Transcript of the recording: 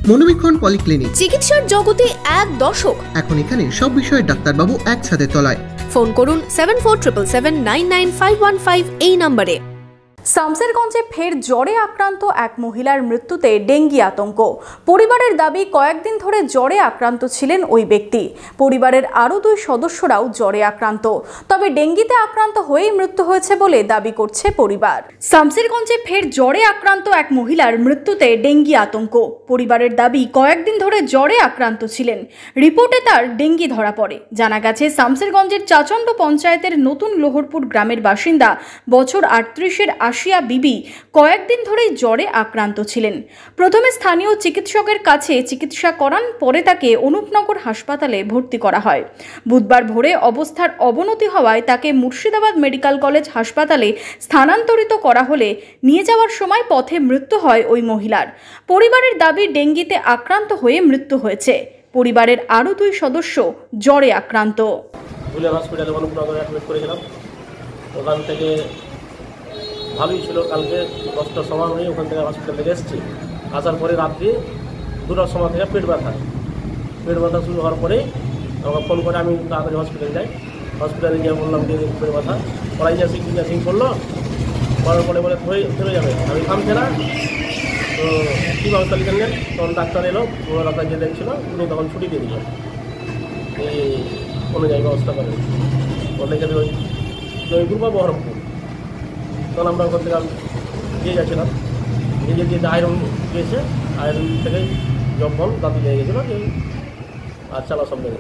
মনোবীক্ষণ polyclinic, চিকিৎসার জগতে এক দশক। এখন এখানে সব বিষয়ে ডাক্তারবাবু একসাথে তলায়। ফোন করুন 7477999515 এই নম্বরে। শামসেরগঞ্জে ফের জ্বরে আক্রান্ত এক মহিলার মৃত্যুতে ডেঙ্গি আতঙ্ক। পরিবারের দাবি কয়েকদিন ধরে জ্বরে আক্রান্ত ছিলেন ওই ব্যক্তি। পরিবারের আরও 2 সদস্যরাও জ্বরে আক্রান্ত, তবে ডেঙ্গিতে আক্রান্ত হয়েই মৃত্যু হয়েছে বলে দাবি করছে পরিবার। শামসেরগঞ্জে ফের জ্বরে আক্রান্ত এক মহিলার মৃত্যুতে ডেঙ্গি আতঙ্ক। পরিবারের দাবি কয়েকদিন ধরে জ্বরে আক্রান্ত ছিলেন। রিপোর্টে তার ডেঙ্গি ধরা পড়ে। জানা গেছে শামসেরগঞ্জের চাচণ্ড পঞ্চায়েতের নতুন লোহরপুর গ্রামের বাসিন্দা বছর 38-এর আশিয়া বিবি কয়েকদিন ধরেই জ্বরে আক্রান্ত ছিলেন। প্রথমে স্থানীয় চিকিৎসকের কাছে চিকিৎসা করান, পরে তাকে অনুপনগর হাসপাতালে ভর্তি করা হয়। বুধবার ভোরে অবস্থার অবনতি হওয়ায় তাকে মুর্শিদাবাদ মেডিকেল কলেজ হাসপাতালে স্থানান্তরিত করা হলে নিয়ে যাওয়ার সময় পথে মৃত্যু হয় ওই মহিলার। পরিবারের দাবি ডেঙ্গিতে আক্রান্ত হয়ে মৃত্যু হয়েছে। পরিবারের আরও 2 সদস্য জ্বরে আক্রান্ত। ওখান থেকে ভালোই ছিল, কালকে 10টার সময় হয়ে ওখান থেকে হসপিটাল থেকে এসেছি। আসার পরে রাত্রি 2টার সময় থেকে পেট ব্যথা শুরু হওয়ার পরেই আমাকে ফোন করে আমি তাড়াতাড়ি হসপিটালে যাই। হসপিটালে গিয়ে বললাম যে পেট ব্যথা, ওরা ইঞ্জেকশন করলো, করার পরে বলে ধরে যাবে, আমি থামছে না। তো কী ব্যবস্থা লিখে নেন, তখন ডাক্তার এলো, ডাক্তার যে দেখছিল উনি তখন ছুটি দিয়ে দিল, এই অনুযায়ী ব্যবস্থা করে লিখে দেবে জয়পুর বা বহরমপুর। তখন আমরা ওখান থেকে দিয়ে যাচ্ছিলাম, নিজে দিয়ে আয়রন দিয়েছে, আয়রন থেকে জব্বল দাঁতি লেগে গেছিলো, যে আর চালা সব লেগে